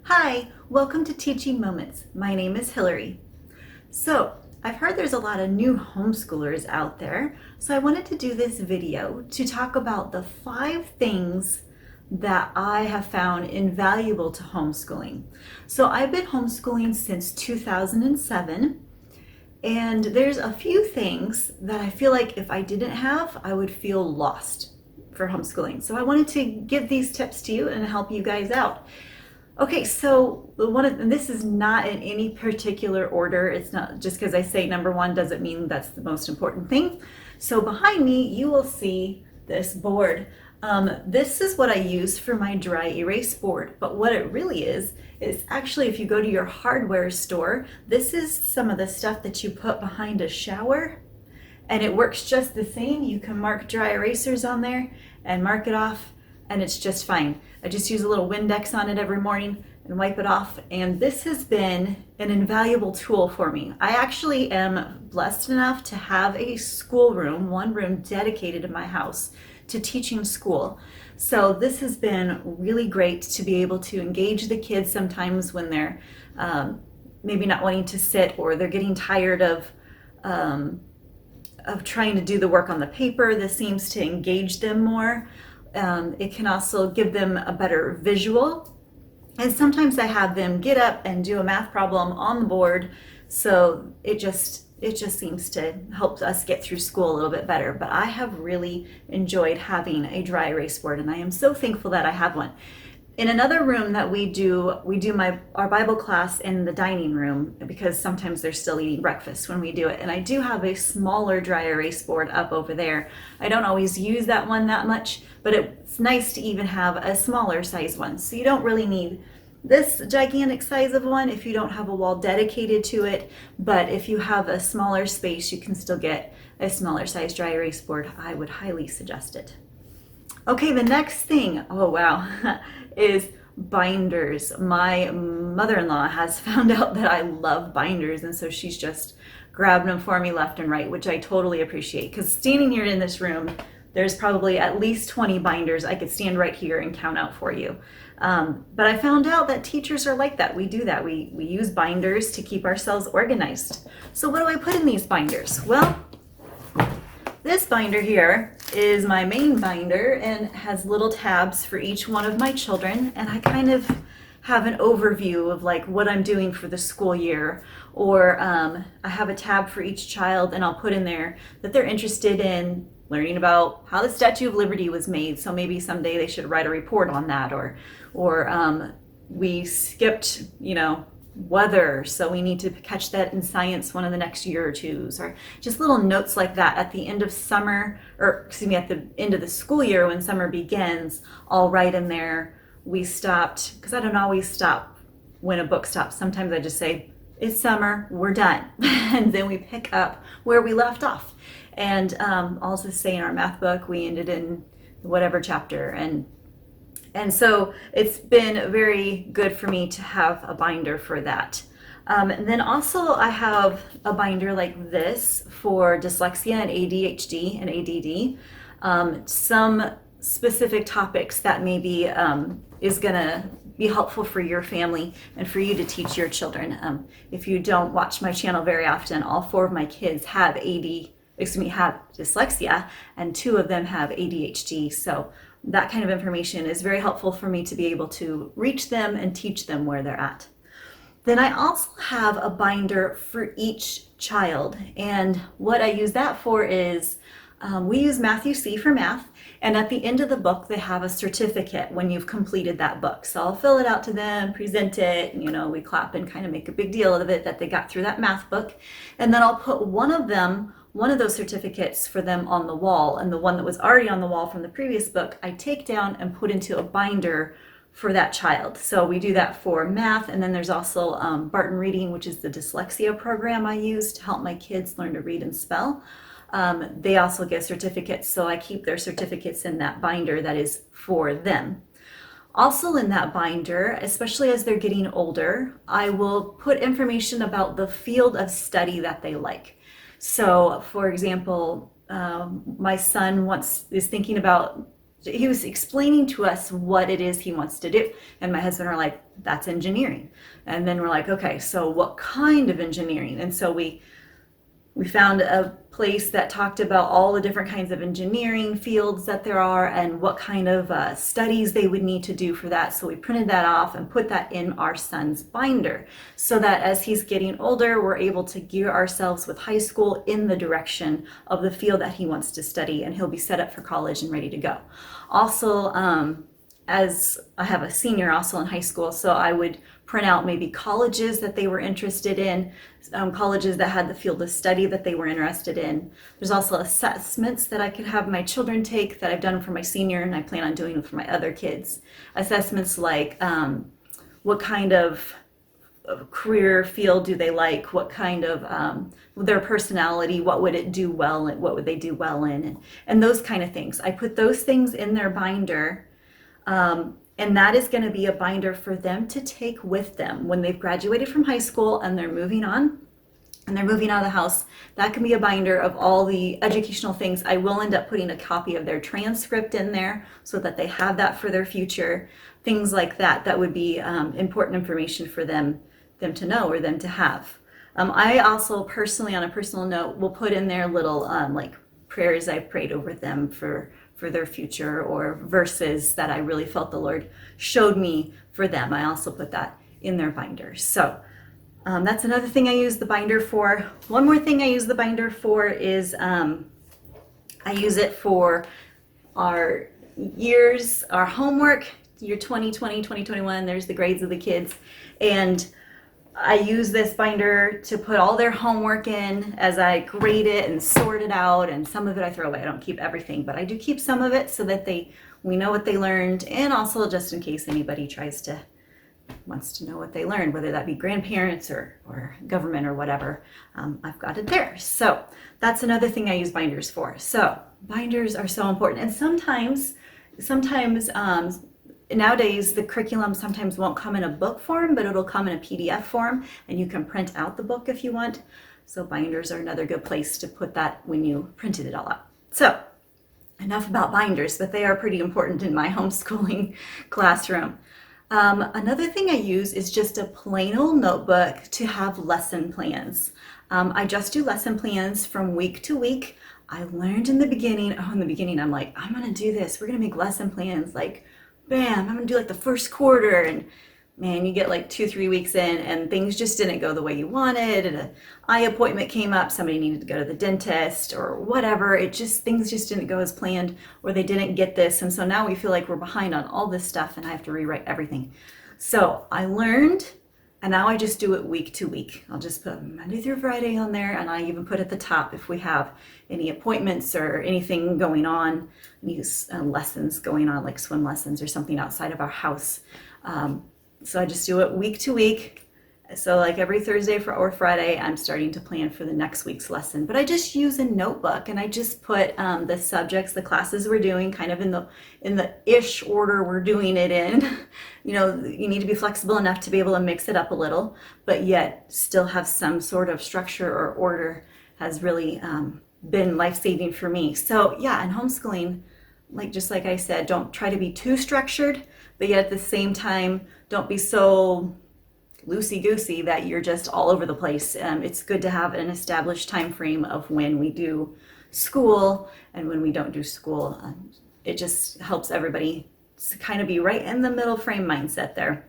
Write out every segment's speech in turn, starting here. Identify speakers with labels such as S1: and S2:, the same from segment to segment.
S1: Hi, welcome to Teaching Moments. My name is Hillary. So, I've heard there's a lot of new homeschoolers out there, so I wanted to do this video to talk about the 5 things that I have found invaluable to homeschooling. So, I've been homeschooling since 2007, and there's a few things that I feel like if I didn't have, I would feel lost for homeschooling. So, I wanted to give these tips to you and help you guys out. Okay, so and this is not in any particular order. It's not just because I say number one doesn't mean that's the most important thing. So behind me, you will see this board. This is what I use for my dry erase board, but what it really is actually if you go to your hardware store, this is some of the stuff that you put behind a shower, and it works just the same. You can mark dry erasers on there and mark it off, and it's just fine. I just use a little Windex on it every morning and wipe it off, and this has been an invaluable tool for me. I actually am blessed enough to have a schoolroom, one room dedicated in my house to teaching school. So this has been really great to be able to engage the kids sometimes when they're maybe not wanting to sit, or they're getting tired of trying to do the work on the paper. This seems to engage them more. It can also give them a better visual. And sometimes I have them get up and do a math problem on the board. So it just seems to help us get through school a little bit better. But I have really enjoyed having a dry erase board, and I am so thankful that I have one. In another room that we do our Bible class in the dining room, because sometimes they're still eating breakfast when we do it. And I do have a smaller dry erase board up over there. I don't always use that one that much, but it's nice to even have a smaller size one. So you don't really need this gigantic size of one if you don't have a wall dedicated to it. But if you have a smaller space, you can still get a smaller size dry erase board. I would highly suggest it. Okay, the next thing, oh wow, is binders. My mother-in-law has found out that I love binders, and so she's just grabbed them for me left and right, which I totally appreciate, because standing here in this room, there's probably at least 20 binders. I could stand right here and count out for you. But I found out that teachers are like that. We do that. We use binders to keep ourselves organized. So what do I put in these binders? Well, this binder here is my main binder and has little tabs for each one of my children, and I kind of have an overview of like what I'm doing for the school year, or I have a tab for each child, and I'll put in there that they're interested in learning about how the Statue of Liberty was made, so maybe someday they should write a report on that, or we skipped, weather, so we need to catch that in science one of the next year or two's, or just little notes like that at the end of summer, or excuse me, at the end of the school year when summer begins. I'll write in there, we stopped, because I don't always stop when a book stops. Sometimes I just say, it's summer, we're done. And then we pick up where we left off. And I'll just say in our math book, we ended in whatever chapter. And so it's been very good for me to have a binder for that. And then also I have a binder like this for dyslexia and ADHD and ADD. Some specific topics that maybe is gonna be helpful for your family and for you to teach your children. If you don't watch my channel very often, all 4 of my kids have have dyslexia, and 2 of them have ADHD. So that kind of information is very helpful for me to be able to reach them and teach them where they're at. Then I also have a binder for each child, and what I use that for is we use Matthew C for math, and at the end of the book they have a certificate when you've completed that book. So I'll fill it out to them, present it, and we clap and kind of make a big deal of it that they got through that math book, and then I'll put one of those certificates for them on the wall, and the one that was already on the wall from the previous book I take down and put into a binder for that child. So we do that for math, and then there's also Barton Reading, which is the dyslexia program I use to help my kids learn to read and spell. They also get certificates, so I keep their certificates in that binder that is for them. Also in that binder, especially as they're getting older, I will put information about the field of study that they like. So, for example, my son is thinking about he was explaining to us what it is he wants to do. And my husband are like, that's engineering. And then we're like, okay, so what kind of engineering? And so we found a place that talked about all the different kinds of engineering fields that there are and what kind of studies they would need to do for that. So we printed that off and put that in our son's binder so that as he's getting older, we're able to gear ourselves with high school in the direction of the field that he wants to study, and he'll be set up for college and ready to go. Also, as I have a senior also in high school, so I would print out maybe colleges that they were interested in, colleges that had the field of study that they were interested in. There's also assessments that I could have my children take that I've done for my senior and I plan on doing for my other kids. Assessments like what kind of career field do they like, what kind of their personality, what would it do well, and what would they do well in, and those kind of things. I put those things in their binder. And that is going to be a binder for them to take with them when they've graduated from high school and they're moving on and they're moving out of the house. That can be a binder of all the educational things. I will end up putting a copy of their transcript in there so that they have that for their future. Things like that, that would be important information for them to know or them to have. I also personally, on a personal note, will put in there little like prayers I've prayed over them for their future, or verses that I really felt the Lord showed me for them. I also put that in their binder. So that's another thing I use the binder for. One more thing I use the binder for is I use it for our years, our homework, year 2020, 2021. There's the grades of the kids. And I use this binder to put all their homework in as I grade it and sort it out, and some of it I throw away. I don't keep everything, but I do keep some of it so that we know what they learned, and also just in case anybody wants to know what they learned, whether that be grandparents or government or whatever, I've got it there. So that's another thing I use binders for. So binders are so important, and sometimes nowadays the curriculum sometimes won't come in a book form, but it'll come in a PDF form, and you can print out the book if you want. So binders are another good place to put that when you printed it all out. So enough about binders, but they are pretty important in my homeschooling classroom. Another thing I use is just a plain old notebook to have lesson plans. I just do lesson plans from week to week. I learned in the beginning I'm like, I'm gonna do this. We're gonna make lesson plans like bam, I'm gonna do like the first quarter, and man, you get like 2-3 weeks in and things just didn't go the way you wanted, and an eye appointment came up, somebody needed to go to the dentist or whatever. Things just didn't go as planned, or they didn't get this, and so now we feel like we're behind on all this stuff and I have to rewrite everything. So I learned, and now I just do it week to week. I'll just put Monday through Friday on there, and I even put at the top if we have any appointments or anything going on, any lessons going on, like swim lessons or something outside of our house. So I just do it week to week. So like every Thursday or Friday, I'm starting to plan for the next week's lesson. But I just use a notebook, and I just put the subjects, the classes we're doing, kind of in the ish order we're doing it in. You know, you need to be flexible enough to be able to mix it up a little, but yet still have some sort of structure or order. Has really been life-saving for me. So yeah, in homeschooling, just like I said, don't try to be too structured, but yet at the same time, don't be so loosey-goosey that you're just all over the place. It's good to have an established time frame of when we do school and when we don't do school. It just helps everybody to kind of be right in the middle frame mindset there.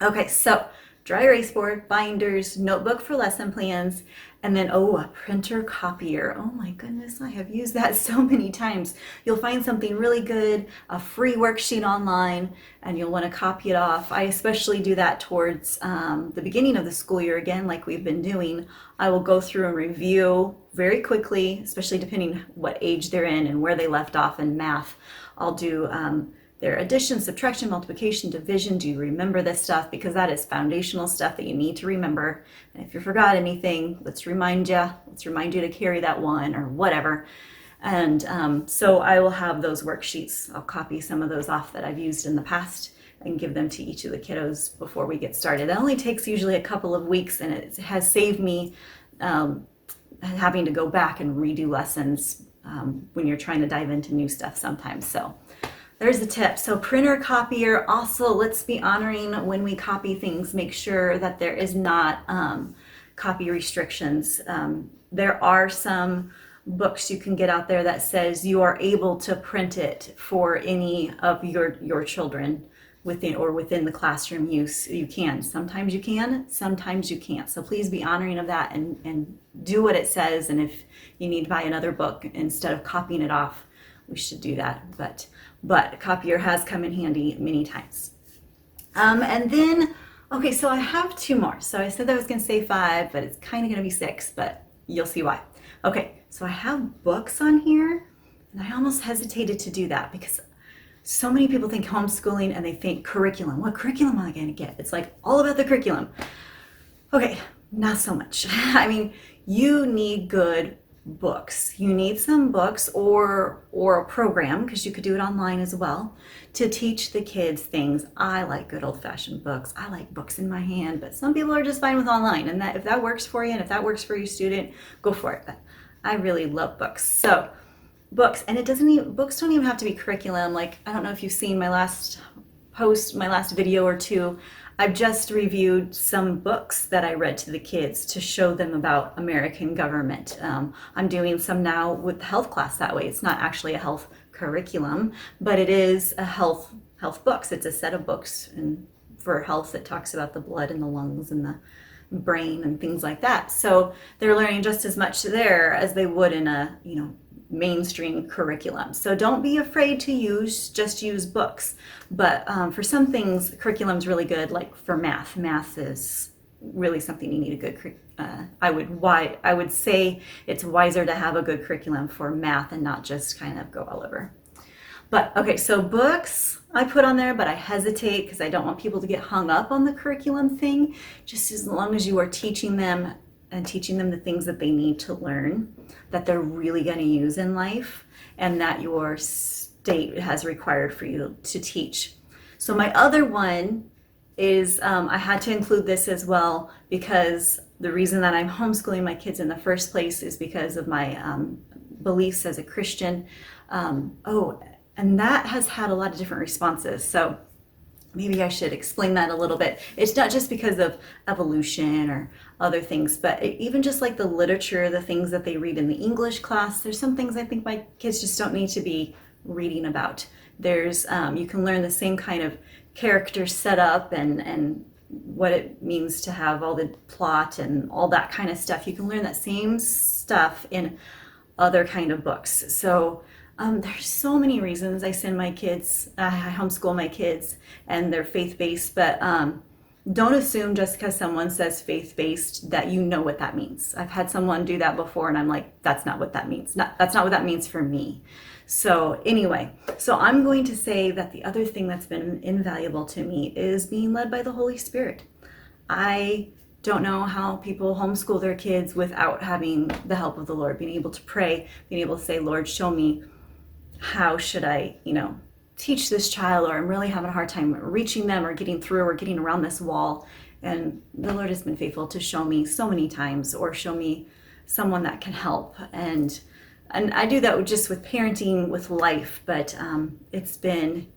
S1: Okay, so dry erase board, binders, notebook for lesson plans, and then, a printer copier. Oh my goodness, I have used that so many times. You'll find something really good, a free worksheet online, and you'll want to copy it off. I especially do that towards the beginning of the school year, again, like we've been doing. I will go through and review very quickly, especially depending what age they're in and where they left off in math. I'll do their addition, subtraction, multiplication, division. Do you remember this stuff? Because that is foundational stuff that you need to remember. And if you forgot anything, let's remind you to carry that one or whatever. And so I will have those worksheets. I'll copy some of those off that I've used in the past and give them to each of the kiddos before we get started. It only takes usually a couple of weeks, and it has saved me having to go back and redo lessons when you're trying to dive into new stuff sometimes. So There's a tip. So printer, copier, also let's be honoring when we copy things, make sure that there is not copy restrictions. There are some books you can get out there that says you are able to print it for any of your children within the classroom use. You can. Sometimes you can, sometimes you can't. So please be honoring of that and do what it says. And if you need to buy another book instead of copying it off, we should do that. But a copier has come in handy many times. And then, okay, so I have two more. So I said that I was going to say 5, but it's kind of going to be 6, but you'll see why. Okay, so I have books on here, and I almost hesitated to do that because so many people think homeschooling and they think curriculum. What curriculum am I going to get? It's like all about the curriculum. Okay, not so much. I mean, you need good books. You need some books or a program, because you could do it online as well, to teach the kids things. I like good old-fashioned books. I like books in my hand, but some people are just fine with online, and that if that works for you and if that works for your student, go for it. But I really love books. So books, and books don't even have to be curriculum. Like, I don't know if you've seen my last post, my last video or two. I've just reviewed some books that I read to the kids to show them about American government. I'm doing some now with the health class that way. It's not actually a health curriculum, but it is a health books. It's a set of books for health that talks about the blood and the lungs and the brain and things like that. So they're learning just as much there as they would in a, mainstream curriculum. So don't be afraid to just use books. But for some things, curriculum's really good. Like for math is really something you need a good. I would say it's wiser to have a good curriculum for math and not just kind of go all over. But okay, so books I put on there, but I hesitate because I don't want people to get hung up on the curriculum thing. Just as long as you are teaching them the things that they need to learn, that they're really going to use in life, and that your state has required for you to teach. So my other one is, I had to include this as well because the reason that I'm homeschooling my kids in the first place is because of my beliefs as a Christian. And that has had a lot of different responses. So maybe I should explain that a little bit. It's not just because of evolution or other things, but even just like the literature, the things that they read in the English class, there's some things I think my kids just don't need to be reading about. There's, you can learn the same kind of character setup and what it means to have all the plot and all that kind of stuff. You can learn that same stuff in other kind of books. So there's so many reasons I homeschool my kids, and they're faith-based, but don't assume just because someone says faith-based that you know what that means. I've had someone do that before, and I'm like, that's not what that means. That's not what that means for me. So anyway, so I'm going to say that the other thing that's been invaluable to me is being led by the Holy Spirit. I don't know how people homeschool their kids without having the help of the Lord, being able to pray, being able to say, Lord, show me how should I, teach this child, or I'm really having a hard time reaching them or getting through or getting around this wall. And the Lord has been faithful to show me so many times, or show me someone that can help. And I do that just with parenting, with life, but it's been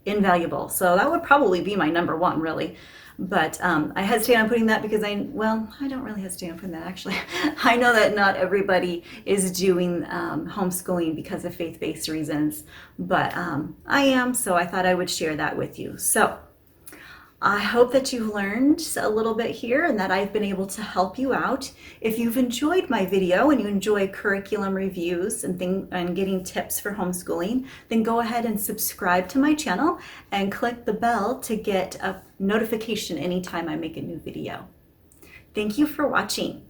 S1: invaluable. So that would probably be my number one, really. But I hesitate on putting that because I don't really hesitate on putting that, actually. I know that not everybody is doing homeschooling because of faith-based reasons, but I am, so I thought I would share that with you. So I hope that you've learned a little bit here and that I've been able to help you out. If you've enjoyed my video and you enjoy curriculum reviews and getting tips for homeschooling, then go ahead and subscribe to my channel and click the bell to get a notification anytime I make a new video. Thank you for watching.